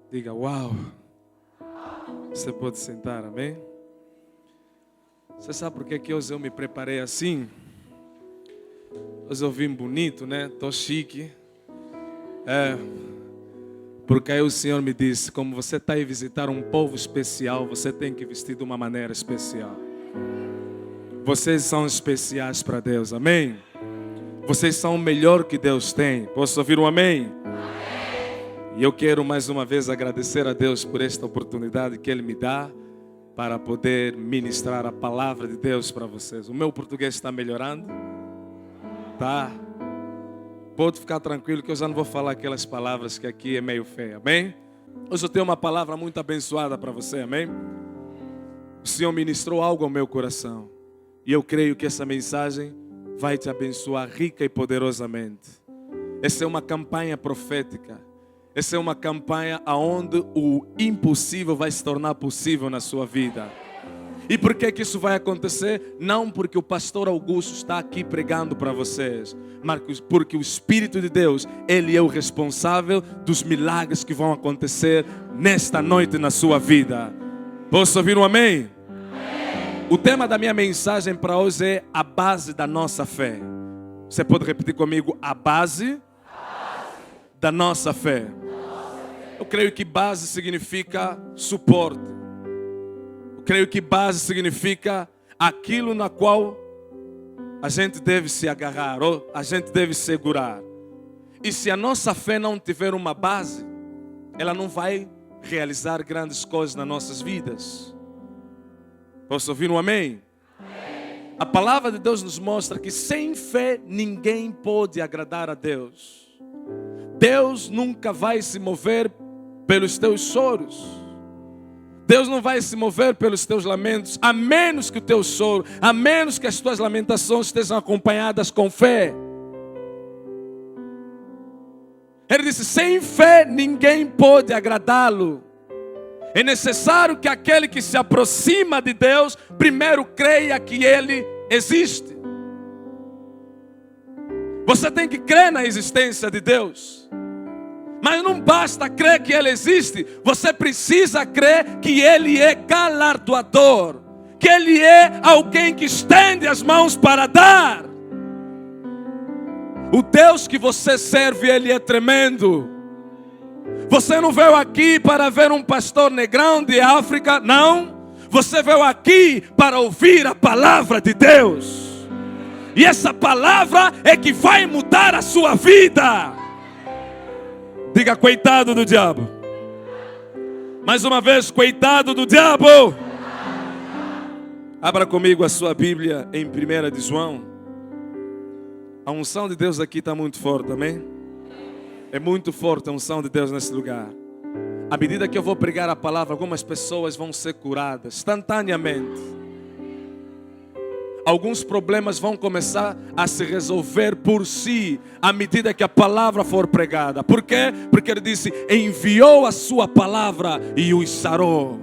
Diga, uau. Você pode sentar, amém? Você sabe por que hoje eu me preparei assim? Hoje eu vim bonito, né? Estou chique. Porque aí o Senhor me disse, como você está aí visitar um povo especial, você tem que vestir de uma maneira especial. Vocês são especiais para Deus, amém? Vocês são o melhor que Deus tem. Posso ouvir um amém? E eu quero mais uma vez agradecer a Deus por esta oportunidade que Ele me dá para poder ministrar a palavra de Deus para vocês. O meu português está melhorando? Tá? Pode ficar tranquilo que eu já não vou falar aquelas palavras que aqui é meio feia, amém? Hoje eu tenho uma palavra muito abençoada para você, amém? O Senhor ministrou algo ao meu coração. E eu creio que essa mensagem vai te abençoar rica e poderosamente. Essa é uma campanha profética. Essa é uma campanha onde o impossível vai se tornar possível na sua vida. E por que isso vai acontecer? Não porque o pastor Augusto está aqui pregando para vocês, mas porque o Espírito de Deus, Ele é o responsável dos milagres que vão acontecer nesta noite na sua vida. Posso ouvir um amém? O tema da minha mensagem para hoje é a base da nossa fé. Você pode repetir comigo? A base da nossa fé. Eu creio que base significa suporte. Eu creio que base significa aquilo na qual a gente deve se agarrar, ou a gente deve segurar. E se a nossa fé não tiver uma base, ela não vai realizar grandes coisas nas nossas vidas. Posso ouvir um amém? Amém? A palavra de Deus nos mostra que sem fé ninguém pode agradar a Deus. Deus nunca vai se mover pelos teus choros. Deus não vai se mover pelos teus lamentos, a menos que o teu choro, a menos que as tuas lamentações estejam acompanhadas com fé. Ele disse, sem fé ninguém pode agradá-lo. É necessário que aquele que se aproxima de Deus, primeiro creia que Ele existe. Você tem que crer na existência de Deus. Mas não basta crer que Ele existe. Você precisa crer que Ele é galardoador. Que Ele é alguém que estende as mãos para dar. O Deus que você serve, Ele é tremendo. Você não veio aqui para ver um pastor negrão de África, não. Você veio aqui para ouvir a palavra de Deus. E essa palavra é que vai mudar a sua vida. Diga, coitado do diabo. Mais uma vez, coitado do diabo. Abra comigo a sua Bíblia em 1 de João. A unção de Deus aqui está muito forte, amém? É muito forte a unção de Deus nesse lugar. À medida que eu vou pregar a palavra, algumas pessoas vão ser curadas instantaneamente. Alguns problemas vão começar a se resolver por si à medida que a palavra for pregada. Por quê? Porque Ele disse, enviou a sua palavra e os sarou.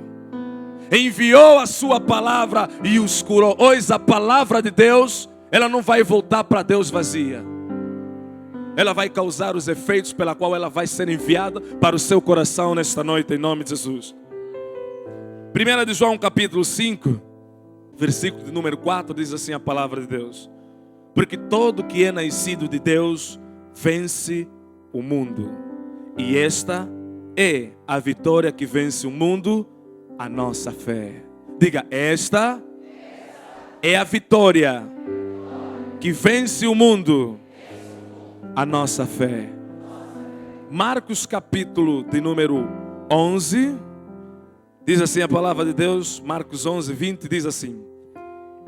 Enviou a sua palavra e os curou. Hoje a palavra de Deus, ela não vai voltar para Deus vazia. Ela vai causar os efeitos pela qual ela vai ser enviada para o seu coração nesta noite, em nome de Jesus. 1 de João capítulo 5, versículo de número 4, diz assim a palavra de Deus. Porque todo que é nascido de Deus vence o mundo. E esta é a vitória que vence o mundo, a nossa fé. Diga, esta é a vitória que vence o mundo, a nossa fé. Marcos capítulo de número 11, diz assim a palavra de Deus, Marcos 11, 20, diz assim.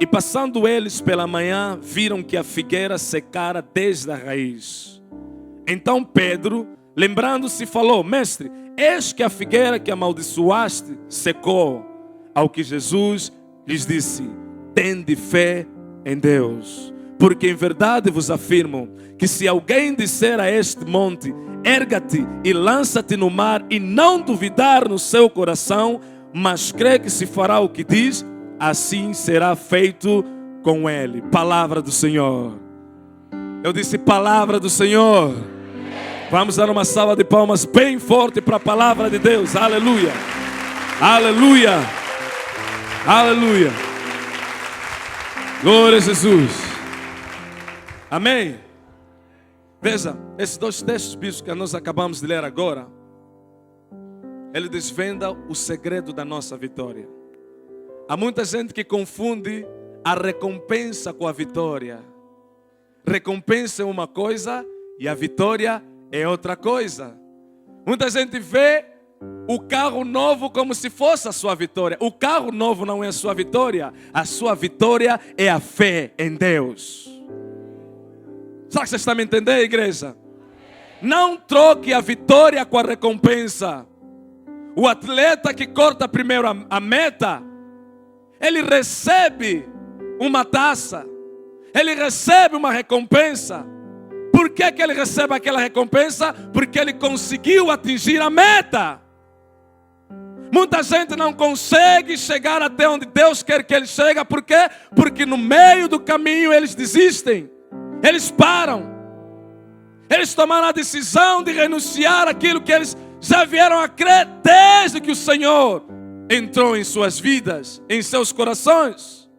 E passando eles pela manhã, viram que a figueira secara desde a raiz. Então Pedro, lembrando-se, falou, mestre, eis que a figueira que amaldiçoaste secou. Ao que Jesus lhes disse, tende fé em Deus. Porque em verdade vos afirmo que se alguém disser a este monte, erga-te e lança-te no mar, e não duvidar no seu coração, mas crê que se fará o que diz, assim será feito com ele. Palavra do Senhor. Eu disse palavra do Senhor. Vamos dar uma salva de palmas bem forte para a palavra de Deus. Aleluia. Aleluia. Aleluia. Glória a Jesus. Amém. Veja, esses dois textos bíblicos que nós acabamos de ler agora, ele desvenda o segredo da nossa vitória. Há muita gente que confunde a recompensa com a vitória. Recompensa é uma coisa e a vitória é outra coisa. Muita gente vê o carro novo como se fosse a sua vitória. O carro novo não é a sua vitória. A sua vitória é a fé em Deus. Será que você está me entendendo, igreja? Não troque a vitória com a recompensa. O atleta que corta primeiro a meta, ele recebe uma taça. Ele recebe uma recompensa. Por que ele recebe aquela recompensa? Porque ele conseguiu atingir a meta. Muita gente não consegue chegar até onde Deus quer que ele chegue. Por quê? Porque no meio do caminho eles desistem. Eles param. Eles tomaram a decisão de renunciar àquilo que eles já vieram a crer desde que o Senhor entrou em suas vidas, em seus corações.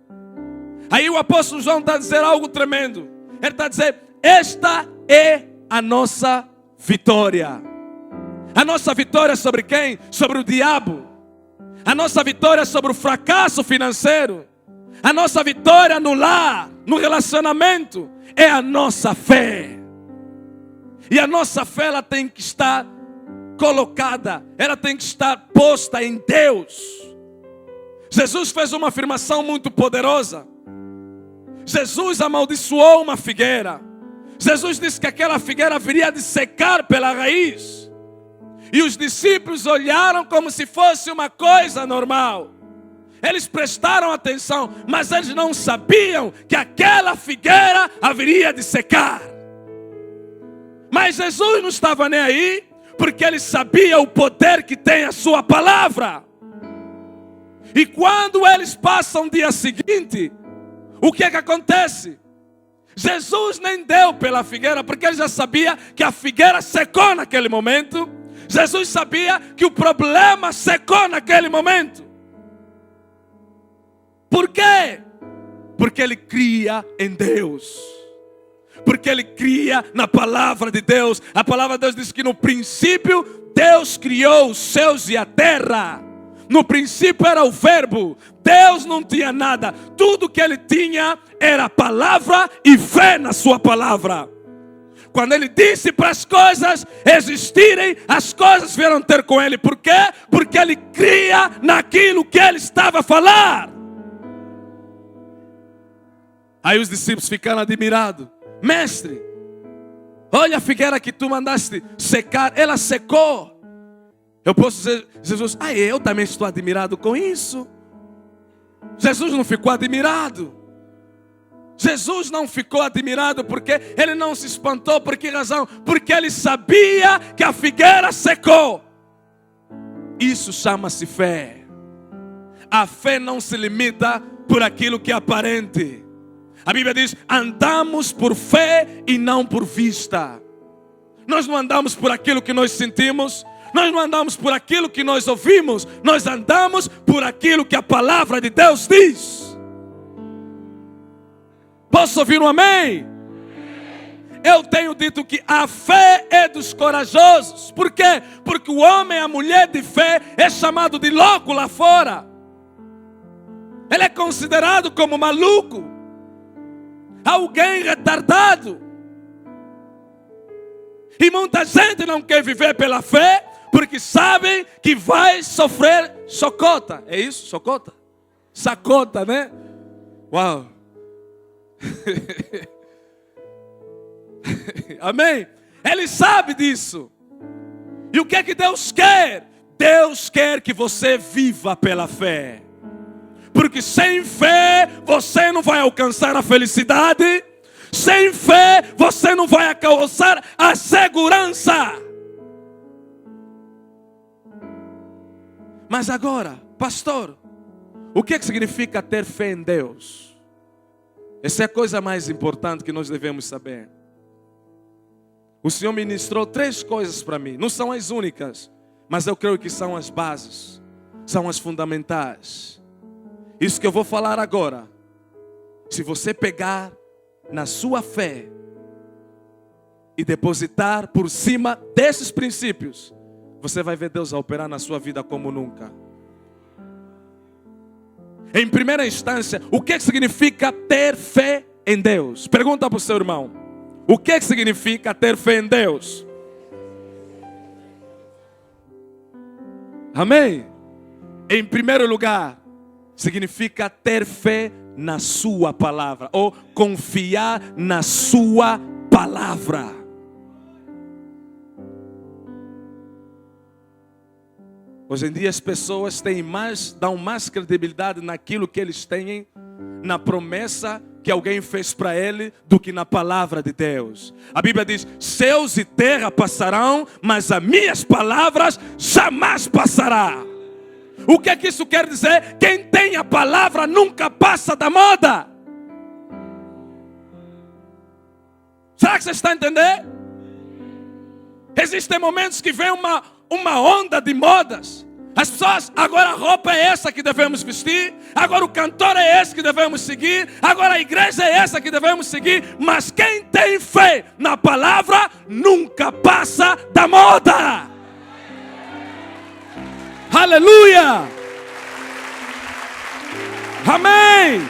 Aí o apóstolo João está a dizer algo tremendo. Ele está a dizer: esta é a nossa vitória. A nossa vitória sobre quem? Sobre o diabo. A nossa vitória sobre o fracasso financeiro. A nossa vitória no lar, no relacionamento, é a nossa fé. E a nossa fé, ela tem que estar colocada, ela tem que estar posta em Deus. Jesus fez uma afirmação muito poderosa. Jesus amaldiçoou uma figueira. Jesus disse que aquela figueira viria de secar pela raiz. E os discípulos olharam como se fosse uma coisa normal. Eles prestaram atenção, mas eles não sabiam que aquela figueira haveria de secar. Mas Jesus não estava nem aí, porque ele sabia o poder que tem a sua palavra. E quando eles passam o dia seguinte, o que é que acontece? Jesus nem deu pela figueira, porque ele já sabia que a figueira secou naquele momento. Jesus sabia que o problema secou naquele momento. Por quê? Porque ele cria em Deus. Porque ele cria na palavra de Deus. A palavra de Deus diz que no princípio Deus criou os céus e a terra. No princípio era o verbo. Deus não tinha nada. Tudo que ele tinha era a palavra e fé na sua palavra. Quando ele disse para as coisas existirem, as coisas vieram ter com ele. Por quê? Porque ele cria naquilo que ele estava a falar. Aí os discípulos ficaram admirados. Mestre, olha a figueira que tu mandaste secar, ela secou. Eu posso dizer, Jesus, eu também estou admirado com isso. Jesus não ficou admirado. Jesus não ficou admirado porque ele não se espantou. Por que razão? Porque ele sabia que a figueira secou. Isso chama-se fé. A fé não se limita por aquilo que é aparente. A Bíblia diz: andamos por fé e não por vista. Nós não andamos por aquilo que nós sentimos. Nós não andamos por aquilo que nós ouvimos. Nós andamos por aquilo que a palavra de Deus diz. Posso ouvir um amém? Eu tenho dito que a fé é dos corajosos. Por quê? Porque o homem, a mulher de fé é chamado de louco lá fora. Ele é considerado como maluco, alguém retardado. E muita gente não quer viver pela fé porque sabem que vai sofrer chacota. É isso? Chacota? Sacota, né? Uau! Amém? Ele sabe disso. E o que é que Deus quer? Deus quer que você viva pela fé. Porque sem fé você não vai alcançar a felicidade. Sem fé você não vai alcançar a segurança. Mas agora, pastor, o que significa ter fé em Deus? Essa é a coisa mais importante que nós devemos saber. O Senhor ministrou 3 coisas para mim. Não são as únicas, mas eu creio que são as bases, são as fundamentais. Isso que eu vou falar agora, se você pegar na sua fé e depositar por cima desses princípios, você vai ver Deus a operar na sua vida como nunca. Em primeira instância, o que significa ter fé em Deus? Pergunta para o seu irmão. O que significa ter fé em Deus? Amém? Em primeiro lugar, significa ter fé na sua palavra, ou confiar na sua palavra. Hoje em dia as pessoas dão mais credibilidade naquilo que eles têm, na promessa que alguém fez para ele, do que na palavra de Deus. A Bíblia diz: céus e terra passarão, mas as minhas palavras jamais passarão. O que é que isso quer dizer? Quem tem a palavra nunca passa da moda. Será que você está entendendo? Existem momentos que vem uma onda de modas. As pessoas, agora a roupa é essa que devemos vestir, agora o cantor é esse que devemos seguir, agora a igreja é essa que devemos seguir. Mas quem tem fé na palavra nunca passa da moda. Aleluia! Amém!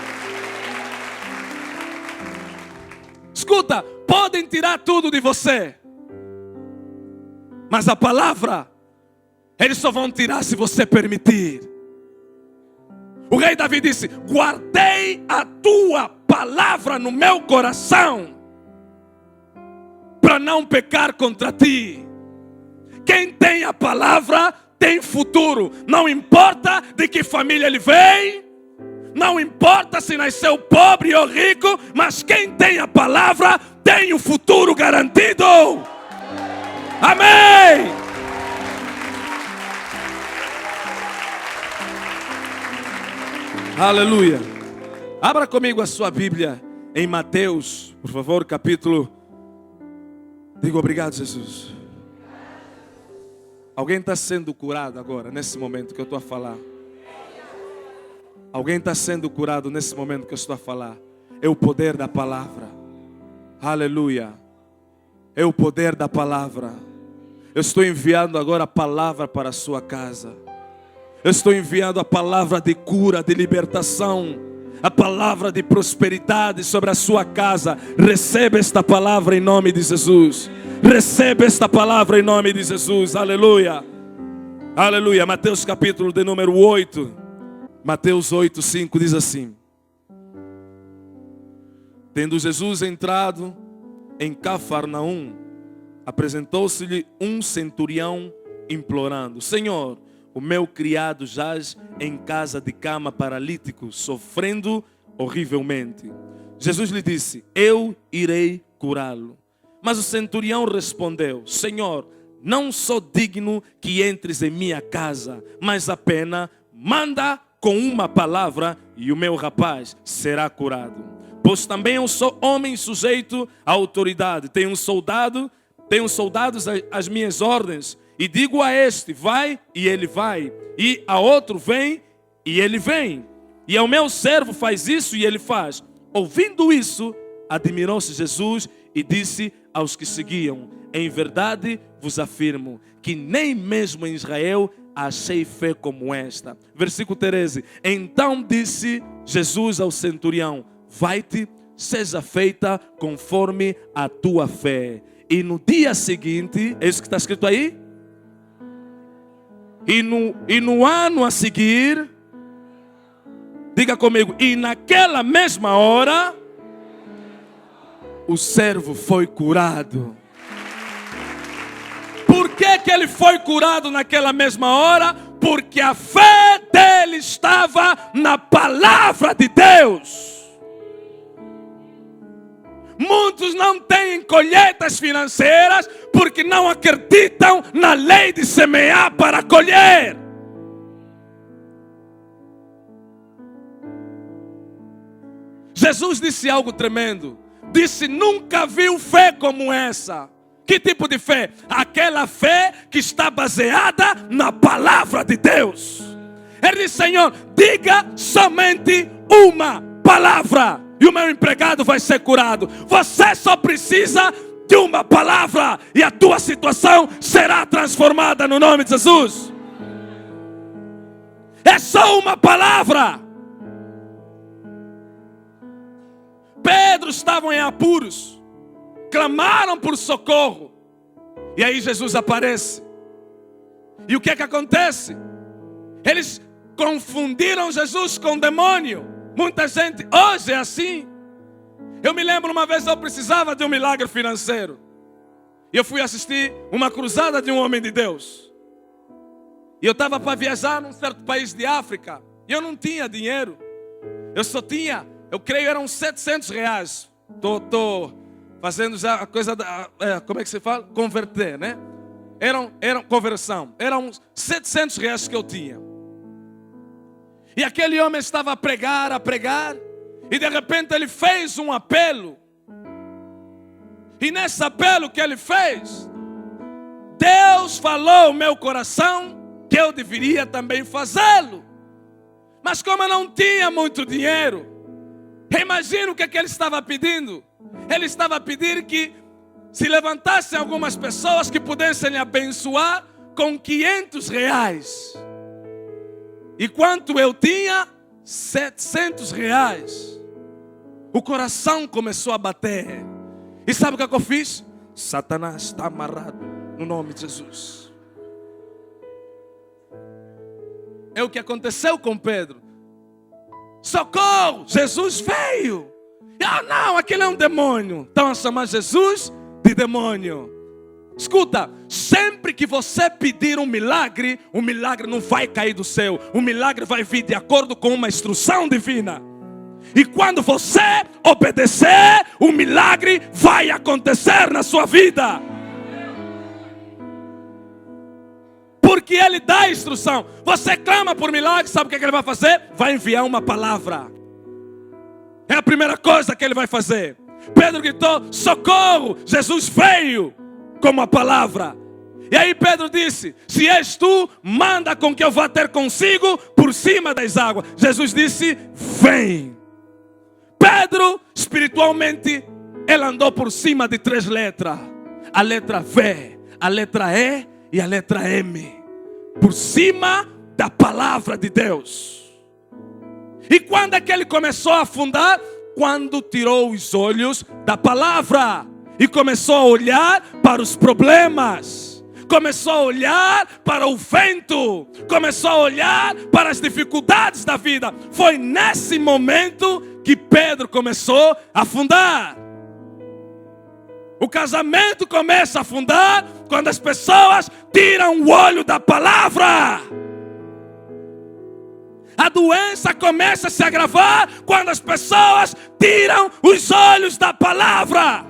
Escuta, podem tirar tudo de você, mas a palavra eles só vão tirar se você permitir. O rei Davi disse: guardei a tua palavra no meu coração, para não pecar contra ti. Quem tem a palavra tem futuro. Não importa de que família ele vem, não importa se nasceu pobre ou rico, mas quem tem a palavra tem o futuro garantido. Amém! Aleluia. Abra comigo a sua Bíblia em Mateus, por favor, capítulo. Diga obrigado, Jesus. Alguém está sendo curado agora, nesse momento que eu estou a falar? Alguém está sendo curado nesse momento que eu estou a falar? É o poder da palavra. Aleluia. É o poder da palavra. Eu estou enviando agora a palavra para a sua casa. Eu estou enviando a palavra de cura, de libertação, a palavra de prosperidade sobre a sua casa. Receba esta palavra em nome de Jesus. Receba esta palavra em nome de Jesus. Aleluia. Aleluia. Mateus capítulo de número 8. Mateus 8, 5 diz assim: tendo Jesus entrado em Cafarnaum, apresentou-se-lhe um centurião implorando: Senhor, o meu criado jaz em casa de cama paralítico, sofrendo horrivelmente. Jesus lhe disse: eu irei curá-lo. Mas o centurião respondeu: Senhor, não sou digno que entres em minha casa, mas apenas manda com uma palavra e o meu rapaz será curado. Pois também eu sou homem sujeito à autoridade. Tenho soldados às minhas ordens. E digo a este: vai, e ele vai. E a outro: vem, e ele vem. E ao meu servo: faz isso, e ele faz. Ouvindo isso, admirou-se Jesus e disse aos que seguiam: em verdade vos afirmo que nem mesmo em Israel achei fé como esta. Versículo 13. Então disse Jesus ao centurião: vai-te, seja feita conforme a tua fé. E no dia seguinte, é isso que está escrito aí? E no ano a seguir, diga comigo, e naquela mesma hora, o servo foi curado. Por que ele foi curado naquela mesma hora? Porque a fé dele estava na palavra de Deus. Muitos não têm colheitas financeiras porque não acreditam na lei de semear para colher. Jesus disse algo tremendo. Disse: nunca viu fé como essa. Que tipo de fé? Aquela fé que está baseada na palavra de Deus. Ele disse: Senhor, diga somente uma palavra e o meu empregado vai ser curado. Você só precisa de uma palavra e a tua situação será transformada no nome de Jesus. É só uma palavra. Pedro estavam em apuros, clamaram por socorro, e aí Jesus aparece. E o que é que acontece? Eles confundiram Jesus com demônio. Muita gente hoje é assim. Eu me lembro uma vez eu precisava de um milagre financeiro, e eu fui assistir uma cruzada de um homem de Deus. E eu estava para viajar num certo país de África, e eu não tinha dinheiro. Eu só tinha, eu creio, eram 700 reais. Estou fazendo já a coisa da, como é que se fala? Converter, né? Eram conversão. Eram 700 reais que eu tinha. E aquele homem estava a pregar. E de repente ele fez um apelo. E nesse apelo que ele fez, Deus falou ao meu coração que eu deveria também fazê-lo. Mas como eu não tinha muito dinheiro, imagina o que ele estava pedindo. Ele estava a pedir que se levantassem algumas pessoas que pudessem lhe abençoar com 500 reais. E quanto eu tinha? 700 reais. O coração começou a bater. E sabe o que eu fiz? Satanás está amarrado no nome de Jesus. É o que aconteceu com Pedro. Socorro! Jesus veio. Ah, não, aquele é um demônio. Estão a chamar Jesus de demônio. Escuta, sempre que você pedir um milagre, o milagre não vai cair do céu. O milagre vai vir de acordo com uma instrução divina. E quando você obedecer, o milagre vai acontecer na sua vida. Porque Ele dá a instrução. Você clama por milagre, sabe o que Ele vai fazer? Vai enviar uma palavra. É a primeira coisa que Ele vai fazer. Pedro gritou: socorro! Jesus veio com uma palavra. E aí Pedro disse: se és tu, manda com que eu vá ter consigo por cima das águas. Jesus disse: vem. Pedro, espiritualmente, ele andou por cima de 3 letras. A letra V, a letra E e a letra M. Por cima da palavra de Deus. E quando é que ele começou a afundar? Quando tirou os olhos da palavra e começou a olhar para os problemas, começou a olhar para o vento, começou a olhar para as dificuldades da vida. Foi nesse momento que Pedro começou a afundar. O casamento começa a afundar quando as pessoas tiram o olho da palavra. A doença começa a se agravar quando as pessoas tiram os olhos da palavra.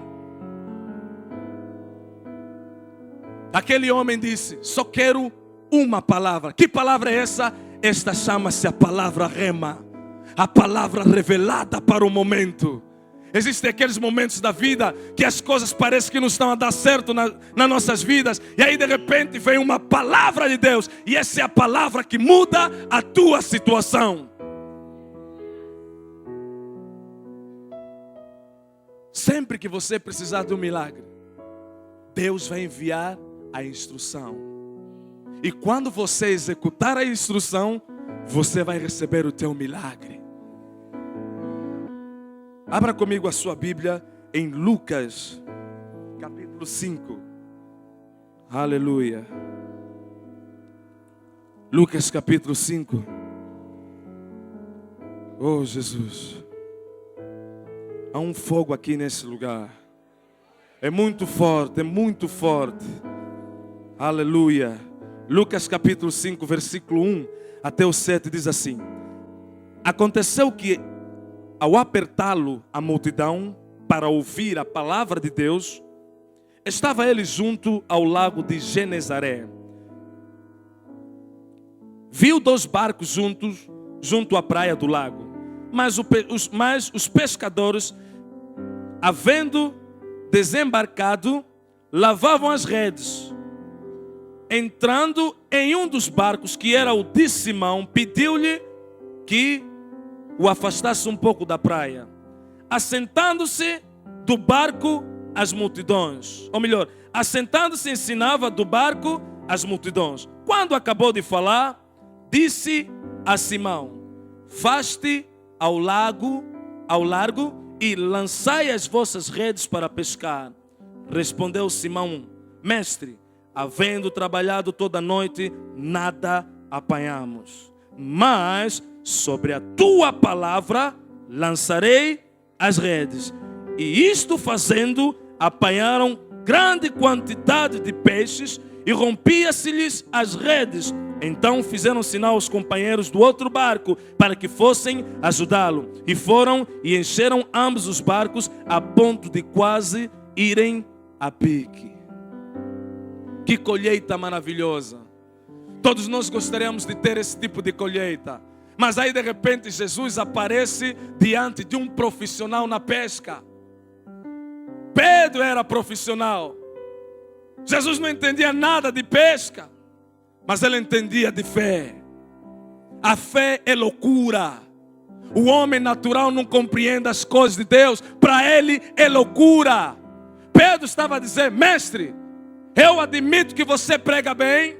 Aquele homem disse: só quero uma palavra. Que palavra é essa? Esta chama-se a palavra rema. A palavra revelada para o momento. Existem aqueles momentos da vida que as coisas parecem que não estão a dar certo nas nossas vidas. E aí de repente vem uma palavra de Deus. E essa é a palavra que muda a tua situação. Sempre que você precisar de um milagre, Deus vai enviar a instrução. E quando você executar a instrução, você vai receber o teu milagre. Abra comigo a sua Bíblia em Lucas, capítulo 5. Aleluia. Lucas, capítulo 5. Oh, Jesus. Há um fogo aqui nesse lugar. É muito forte, é muito forte. Aleluia. Lucas, capítulo 5, versículo 1 até o 7 diz assim: aconteceu que, ao apertá-lo a multidão para ouvir a palavra de Deus, estava ele junto ao lago de Genezaré. Viu 2 barcos junto à praia do lago, mas os pescadores, havendo desembarcado, lavavam as redes. Entrando em um dos barcos, que era o de Simão, pediu-lhe que o afastasse um pouco da praia. Assentando-se do barco as multidões. Ou melhor, assentando-se ensinava do barco as multidões. Quando acabou de falar, disse a Simão: faste ao largo e lançai as vossas redes para pescar. Respondeu Simão: mestre, havendo trabalhado toda a noite, nada apanhamos. Mas sobre a tua palavra lançarei as redes. E isto fazendo, apanharam grande quantidade de peixes e rompia-se-lhes as redes. Então fizeram sinal aos companheiros do outro barco para que fossem ajudá-lo. E foram e encheram ambos os barcos a ponto de quase irem a pique. Que colheita maravilhosa! Todos nós gostaríamos de ter esse tipo de colheita. Mas aí de repente Jesus aparece diante de um profissional na pesca. Pedro era profissional. Jesus não entendia nada de pesca, mas ele entendia de fé. A fé é loucura. O homem natural não compreende as coisas de Deus. Para ele é loucura. Pedro estava a dizer: mestre, eu admito que você prega bem.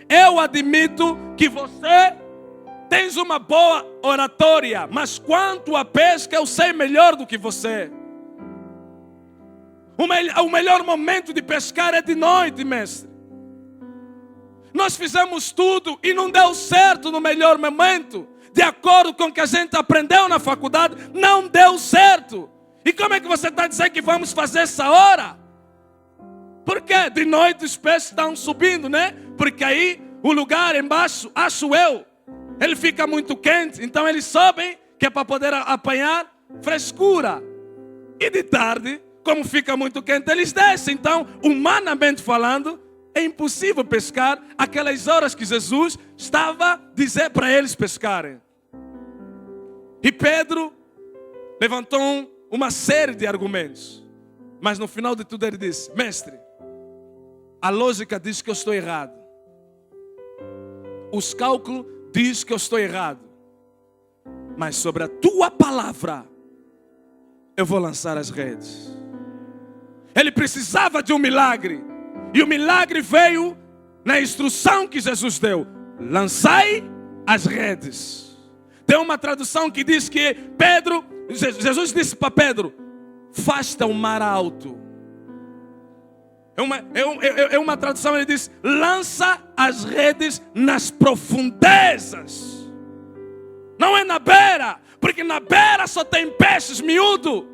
Eu admito que você tens uma boa oratória. Mas quanto à pesca, eu sei melhor do que você. O melhor momento de pescar é de noite, mestre. Nós fizemos tudo e não deu certo no melhor momento. De acordo com o que a gente aprendeu na faculdade, não deu certo. E como é que você está dizendo que vamos fazer essa hora? Porque de noite os peixes estão subindo, né? Porque aí o lugar embaixo, acho eu, ele fica muito quente. Então eles sobem, que é para poder apanhar frescura. E de tarde, como fica muito quente, eles descem. Então, humanamente falando, é impossível pescar aquelas horas que Jesus estava a dizer para eles pescarem. E Pedro levantou uma série de argumentos. Mas no final de tudo ele disse: mestre, a lógica diz que eu estou errado. Os cálculos dizem que eu estou errado. Mas sobre a tua palavra, eu vou lançar as redes. Ele precisava de um milagre. E o milagre veio na instrução que Jesus deu: lançai as redes. Tem uma tradução que diz que Jesus disse para Pedro: fasta o mar alto. É uma tradução, ele diz: lança as redes nas profundezas. Não é na beira, porque na beira só tem peixes miúdos.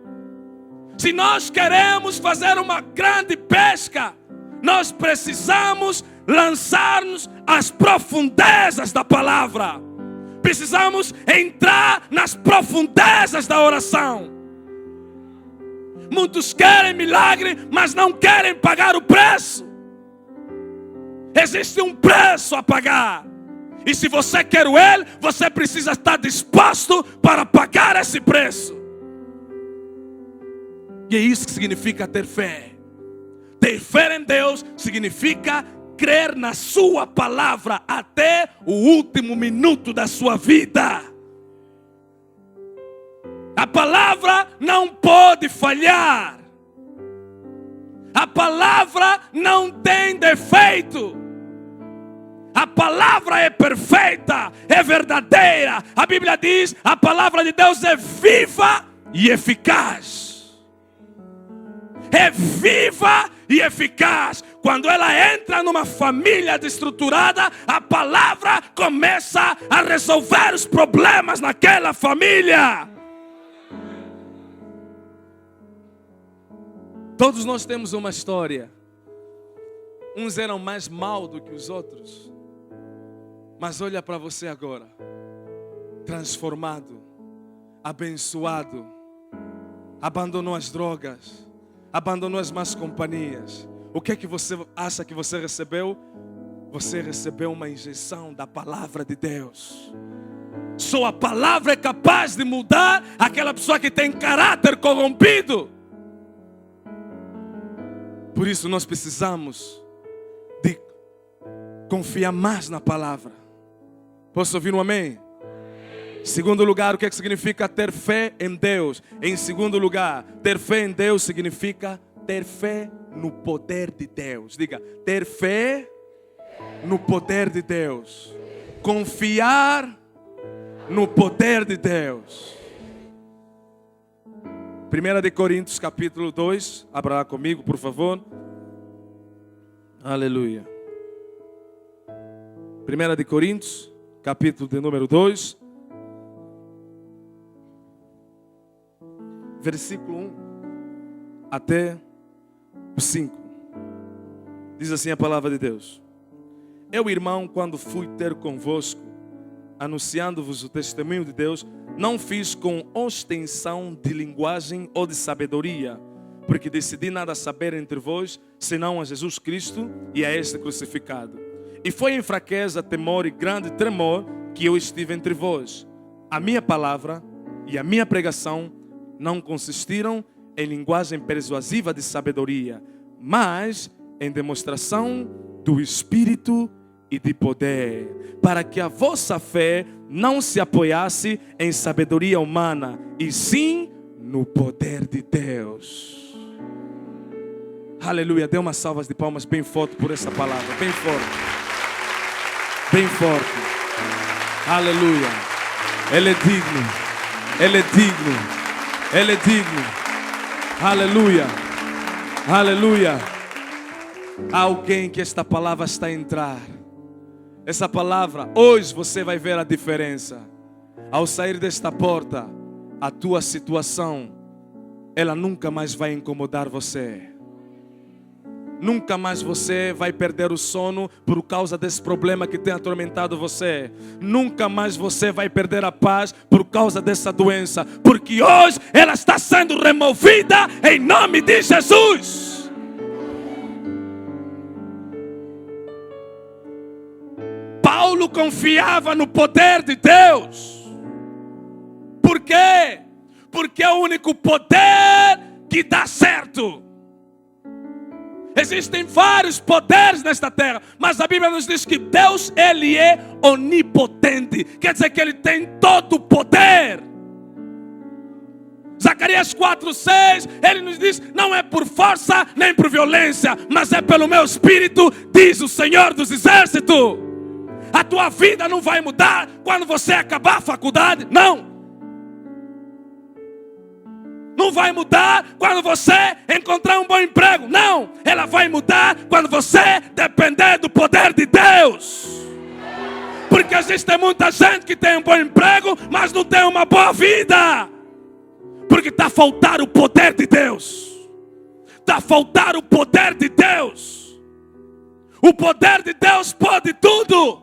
Se nós queremos fazer uma grande pesca, nós precisamos lançar-nos às profundezas da palavra. Precisamos entrar nas profundezas da oração. Muitos querem milagre, mas não querem pagar o preço. Existe um preço a pagar. E se você quer ele, você precisa estar disposto para pagar esse preço. E é isso que significa ter fé. Ter fé em Deus significa crer na sua palavra até o último minuto da sua vida. A palavra não pode falhar. A palavra não tem defeito. A palavra é perfeita, é verdadeira. A Bíblia diz: a palavra de Deus é viva e eficaz. É viva e eficaz. Quando ela entra numa família desestruturada, a palavra começa a resolver os problemas naquela família. Todos nós temos uma história. Uns eram mais maus do que os outros. Mas olha para você agora. Transformado, abençoado, abandonou as drogas, abandonou as más companhias. O que é que você acha que você recebeu? Você recebeu uma injeção da palavra de Deus. Só a palavra é capaz de mudar aquela pessoa que tem caráter corrompido. Por isso nós precisamos de confiar mais na palavra. Posso ouvir um amém? Em segundo lugar, o que é que significa ter fé em Deus? Em segundo lugar, ter fé em Deus significa ter fé no poder de Deus. Diga, ter fé no poder de Deus. Confiar no poder de Deus. 1 Coríntios capítulo 2. Abra lá comigo, por favor. Aleluia. 1 Coríntios capítulo de número 2. Versículo 1 até o 5. Diz assim a palavra de Deus. Eu, irmão, quando fui ter convosco, anunciando-vos o testemunho de Deus, não fiz com ostentação de linguagem ou de sabedoria, porque decidi nada saber entre vós, senão a Jesus Cristo e a este crucificado. E foi em fraqueza, temor e grande tremor que eu estive entre vós. A minha palavra e a minha pregação não consistiram em linguagem persuasiva de sabedoria, mas em demonstração do Espírito e de poder, para que a vossa fé não se apoiasse em sabedoria humana, e sim no poder de Deus. Aleluia, dê umas salvas de palmas bem forte por essa palavra, bem forte. Bem forte. Aleluia. Ele é digno. Ele é digno. Ele é digno. Aleluia. Aleluia. Há alguém que esta palavra está a entrar. Essa palavra, hoje você vai ver a diferença. Ao sair desta porta, a tua situação, ela nunca mais vai incomodar você. Nunca mais você vai perder o sono por causa desse problema que tem atormentado você. Nunca mais você vai perder a paz por causa dessa doença. Porque hoje ela está sendo removida em nome de Jesus. Paulo confiava no poder de Deus. Por quê? Porque é o único poder que dá certo. Existem vários poderes nesta terra, mas a Bíblia nos diz que Deus, Ele é onipotente. Quer dizer que Ele tem todo o poder. Zacarias 4:6, Ele nos diz, não é por força nem por violência, mas é pelo meu Espírito, diz o Senhor dos Exércitos. A tua vida não vai mudar quando você acabar a faculdade, não. Não vai mudar quando você encontrar um bom emprego. Não, ela vai mudar quando você depender do poder de Deus. Porque existe muita gente que tem um bom emprego, mas não tem uma boa vida. Porque está a faltar o poder de Deus. Está a faltar o poder de Deus. O poder de Deus pode tudo.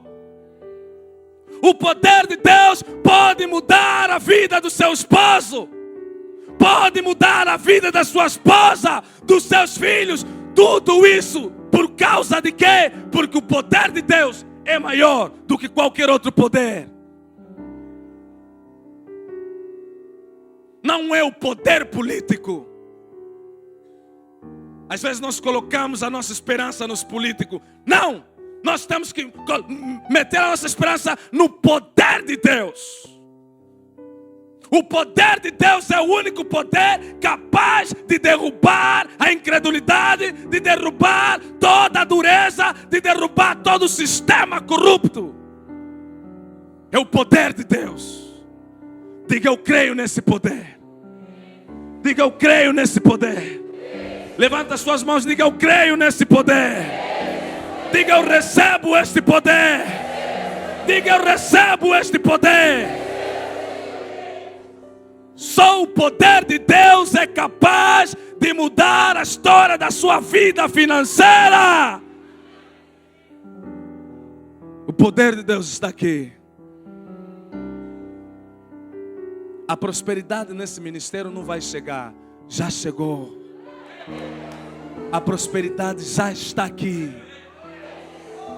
O poder de Deus pode mudar a vida do seu esposo. Pode mudar a vida da sua esposa, dos seus filhos. Tudo isso por causa de quê? Porque o poder de Deus é maior do que qualquer outro poder. Não é o poder político. Às vezes nós colocamos a nossa esperança nos políticos. Não! Nós temos que meter a nossa esperança no poder de Deus. O poder de Deus é o único poder capaz de derrubar a incredulidade, de derrubar toda a dureza, de derrubar todo o sistema corrupto. É o poder de Deus. Diga, eu creio nesse poder. Diga, eu creio nesse poder. Levanta as suas mãos e diga, eu creio nesse poder. Diga, eu recebo este poder. Diga, eu recebo este poder. Só o poder de Deus é capaz de mudar a história da sua vida financeira. O poder de Deus está aqui. A prosperidade nesse ministério não vai chegar. Já chegou. A prosperidade já está aqui.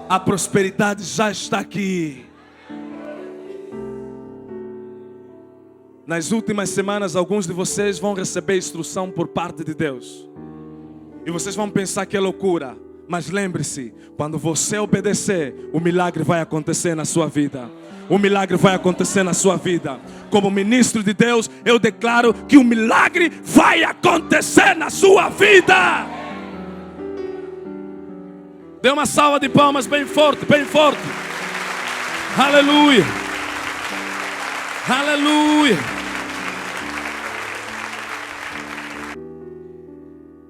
A prosperidade já está aqui. Nas últimas semanas, alguns de vocês vão receber instrução por parte de Deus. E vocês vão pensar que é loucura. Mas lembre-se, quando você obedecer, o milagre vai acontecer na sua vida. O milagre vai acontecer na sua vida. Como ministro de Deus, eu declaro que o milagre vai acontecer na sua vida. Dê uma salva de palmas bem forte, bem forte. Aleluia. Aleluia.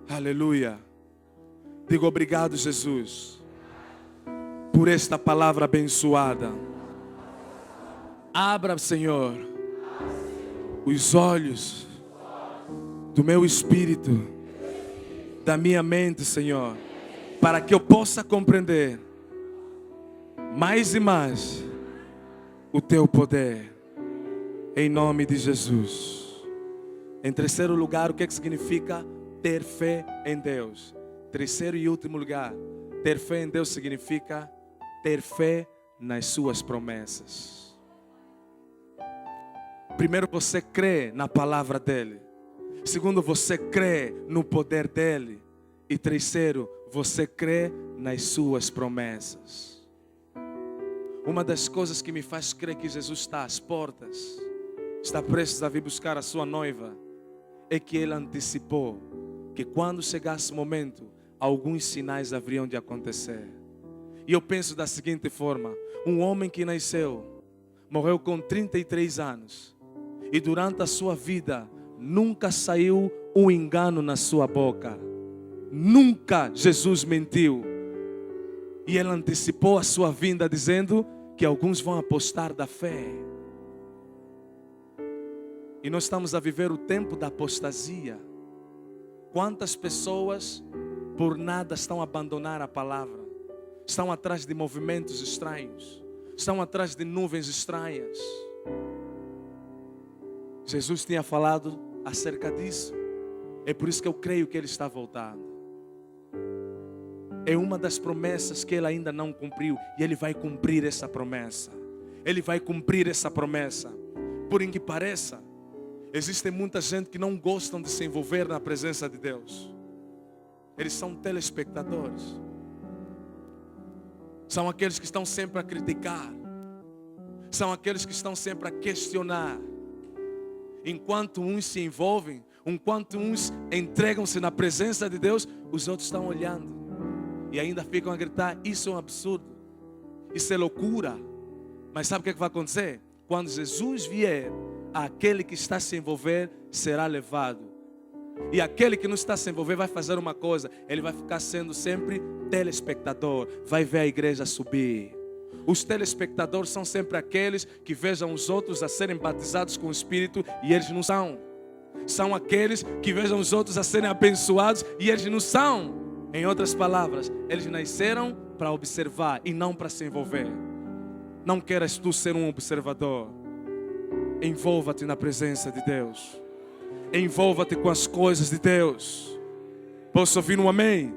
Aleluia. Digo obrigado, Jesus, por esta palavra abençoada. Abra, Senhor, os olhos do meu espírito, da minha mente, Senhor, para que eu possa compreender mais e mais o Teu poder, em nome de Jesus. Em terceiro lugar, o que significa ter fé em Deus? Terceiro e último lugar, ter fé em Deus significa ter fé nas suas promessas. Primeiro, você crê na palavra dEle. Segundo, você crê no poder dEle. E terceiro, você crê nas suas promessas. Uma das coisas que me faz crer que Jesus está às portas, está prestes a vir buscar a sua noiva, é que Ele antecipou que quando chegasse o momento, alguns sinais haveriam de acontecer. E eu penso da seguinte forma: um homem que nasceu, morreu com 33 anos, e durante a sua vida nunca saiu um engano na sua boca. Nunca Jesus mentiu. E Ele antecipou a sua vinda dizendo que alguns vão apostar da fé. E nós estamos a viver o tempo da apostasia. Quantas pessoas por nada estão a abandonar a palavra, estão atrás de movimentos estranhos, estão atrás de nuvens estranhas. Jesus tinha falado acerca disso. É por isso que eu creio que Ele está voltando. É uma das promessas que Ele ainda não cumpriu, e Ele vai cumprir essa promessa. Ele vai cumprir essa promessa. Por que pareça, existe muita gente que não gostam de se envolver na presença de Deus. Eles são telespectadores. São aqueles que estão sempre a criticar. São aqueles que estão sempre a questionar. Enquanto uns se envolvem, enquanto uns entregam-se na presença de Deus, os outros estão olhando e ainda ficam a gritar: isso é um absurdo, isso é loucura. Mas sabe o que vai acontecer? Quando Jesus vier, aquele que está a se envolver será levado. E aquele que não está a se envolver vai fazer uma coisa: ele vai ficar sendo sempre telespectador, vai ver a igreja subir. Os telespectadores são sempre aqueles que vejam os outros a serem batizados com o Espírito e eles não são. São aqueles que vejam os outros a serem abençoados e eles não são. Em outras palavras, eles nasceram para observar e não para se envolver. Não queiras tu ser um observador. Envolva-te na presença de Deus. Envolva-te com as coisas de Deus. Posso ouvir um amém?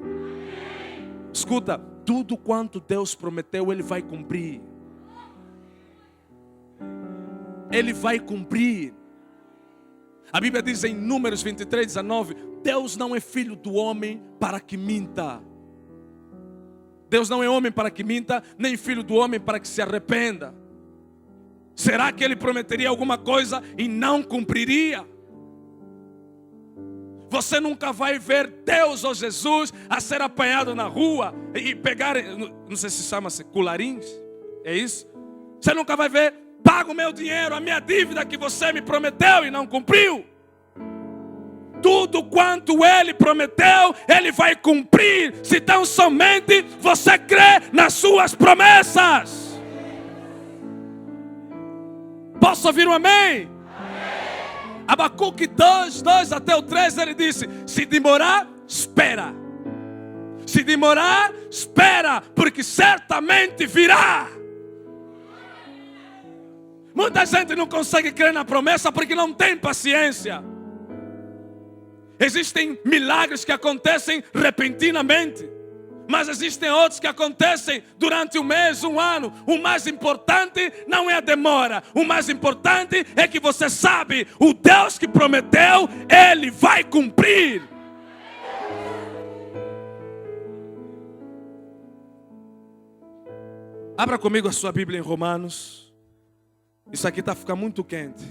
Escuta, tudo quanto Deus prometeu, Ele vai cumprir. Ele vai cumprir. A Bíblia diz em Números 23:19, Deus não é filho do homem para que minta. Deus não é homem para que minta, nem filho do homem para que se arrependa. Será que Ele prometeria alguma coisa e não cumpriria? Você nunca vai ver Deus ou Jesus a ser apanhado na rua e pegar, não sei se chama-se colarins, é isso? Você nunca vai ver: paga o meu dinheiro, a minha dívida que você me prometeu e não cumpriu. Tudo quanto Ele prometeu, Ele vai cumprir, se tão somente você crê nas suas promessas. Posso ouvir um amém? Abacuque 2 até o 3, ele disse: se demorar, espera. Se demorar, espera, porque certamente virá. Muita gente não consegue crer na promessa porque não tem paciência. Existem milagres que acontecem repentinamente, mas existem outros que acontecem durante um mês, um ano. O mais importante não é a demora. O mais importante é que você sabe, o Deus que prometeu, Ele vai cumprir. Abra comigo a sua Bíblia em Romanos. Isso aqui está ficando muito quente.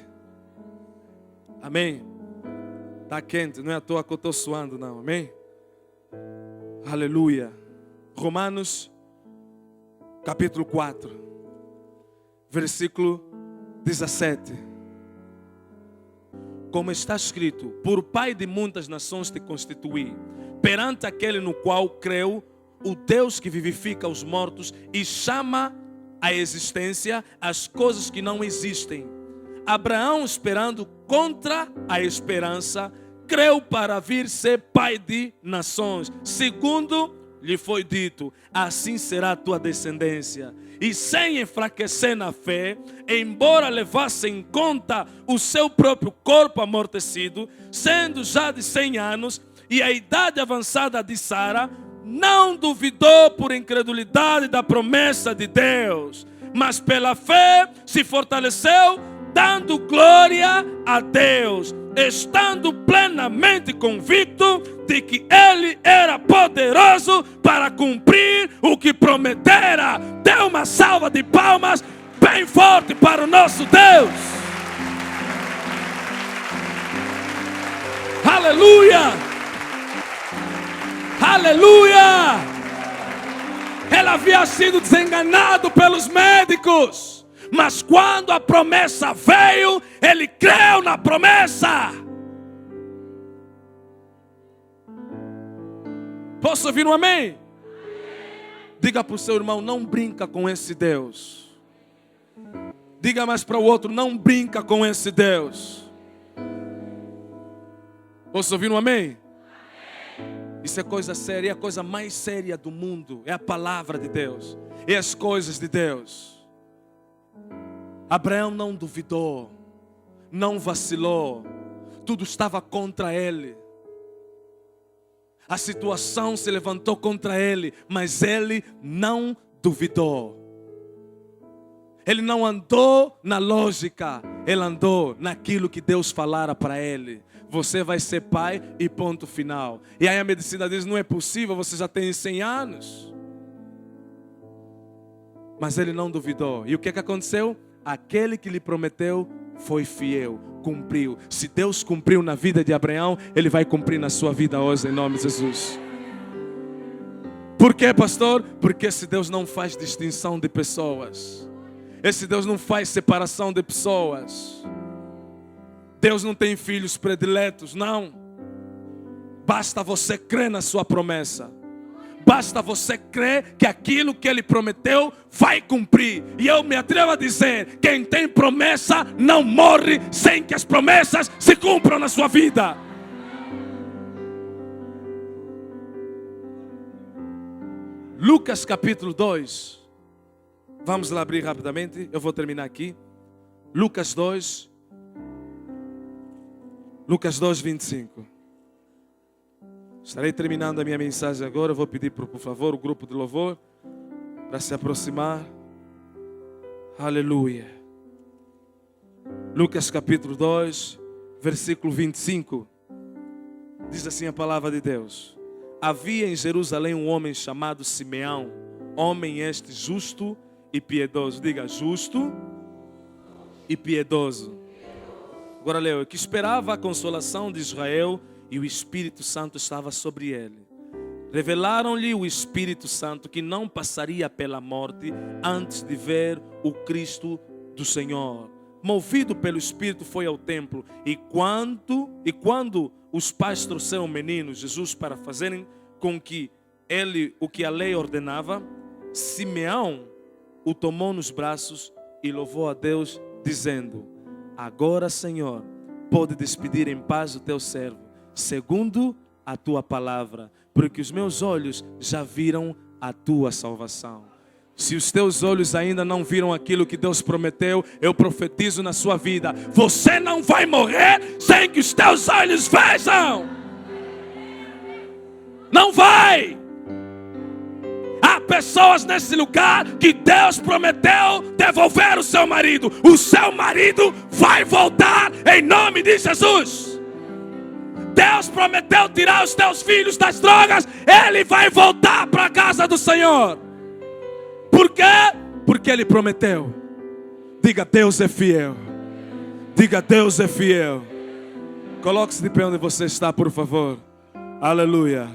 Amém? Está quente, não é à toa que eu estou suando, não. Amém? Aleluia. Romanos, capítulo 4, versículo 17. Como está escrito: por pai de muitas nações te constituí, perante aquele no qual creu, o Deus que vivifica os mortos e chama à existência as coisas que não existem. Abraão, esperando contra a esperança, creu para vir ser pai de nações, segundo lhe foi dito: assim será a tua descendência. E sem enfraquecer na fé, embora levasse em conta o seu próprio corpo amortecido, sendo já de 100 anos, e a idade avançada de Sara, não duvidou por incredulidade da promessa de Deus, mas pela fé se fortaleceu, dando glória a Deus, estando plenamente convicto de que Ele era poderoso para cumprir o que prometera. Dê uma salva de palmas bem forte para o nosso Deus. Aleluia! Aleluia! Ele havia sido desenganado pelos médicos, mas quando a promessa veio, ele creu na promessa. Posso ouvir um amém? Diga para o seu irmão: não brinca com esse Deus. Diga mais para o outro: não brinca com esse Deus. Posso ouvir um amém? Isso é coisa séria, é a coisa mais séria do mundo. É a palavra de Deus, é as coisas de Deus. Abraão não duvidou, não vacilou, tudo estava contra ele. A situação se levantou contra ele, mas ele não duvidou. Ele não andou na lógica, ele andou naquilo que Deus falara para ele. Você vai ser pai e ponto final. E aí a medicina diz: não é possível, você já tem 100 anos. Mas ele não duvidou. E o que aconteceu? Aquele que lhe prometeu foi fiel, cumpriu. Se Deus cumpriu na vida de Abraão, Ele vai cumprir na sua vida hoje, em nome de Jesus. Por quê, pastor? Porque esse Deus não faz distinção de pessoas. Esse Deus não faz separação de pessoas. Deus não tem filhos prediletos, não. Basta você crer na sua promessa. Basta você crer que aquilo que Ele prometeu vai cumprir. E eu me atrevo a dizer: quem tem promessa não morre sem que as promessas se cumpram na sua vida. Lucas capítulo 2. Vamos lá abrir rapidamente, eu vou terminar aqui. Lucas 2. Lucas 2, 25. Estarei terminando a minha mensagem agora. Eu vou pedir, por favor, o grupo de louvor para se aproximar. Aleluia. Lucas capítulo 2, versículo 25. Diz assim a palavra de Deus: havia em Jerusalém um homem chamado Simeão, homem este justo e piedoso. Diga: justo e piedoso. Agora leu: que esperava a consolação de Israel, e o Espírito Santo estava sobre ele. Revelaram-lhe o Espírito Santo que não passaria pela morte antes de ver o Cristo do Senhor. Movido pelo Espírito foi ao templo, e quando os pais trouxeram o menino Jesus para fazerem com que ele o que a lei ordenava, Simeão o tomou nos braços e louvou a Deus, dizendo: agora, Senhor, pode despedir em paz o teu servo, segundo a tua palavra, porque os meus olhos já viram a tua salvação. Se os teus olhos ainda não viram aquilo que Deus prometeu, eu profetizo na sua vida: você não vai morrer sem que os teus olhos vejam. Não vai. Há pessoas nesse lugar que Deus prometeu devolver o seu marido. O seu marido vai voltar em nome de Jesus. Deus prometeu tirar os teus filhos das drogas. Ele vai voltar para a casa do Senhor. Por quê? porque Ele prometeu. Diga: Deus é fiel. Diga: Deus é fiel. Coloque-se de pé onde você está, por favor. Aleluia.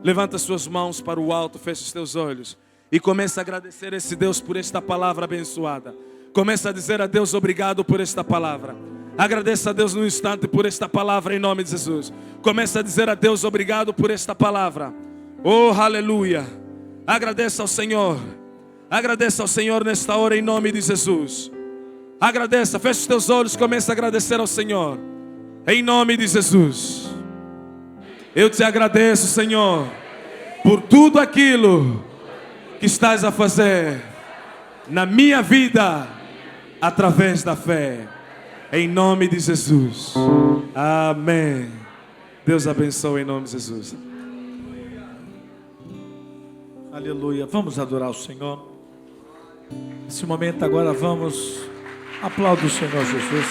Levanta suas mãos para o alto, feche os teus olhos e comece a agradecer a esse Deus por esta palavra abençoada. Comece a dizer a Deus obrigado por esta palavra. Agradeça a Deus no instante por esta palavra em nome de Jesus. Comece a dizer a Deus obrigado por esta palavra. Oh, aleluia. Agradeça ao Senhor. Agradeça ao Senhor nesta hora em nome de Jesus. Agradeça, feche os teus olhos, comece a agradecer ao Senhor em nome de Jesus. Eu te agradeço, Senhor, por tudo aquilo que estás a fazer na minha vida através da fé. Em nome de Jesus. Amém. Deus abençoe em nome de Jesus. Aleluia. Vamos adorar o Senhor. Nesse momento agora vamos aplaudir o Senhor Jesus.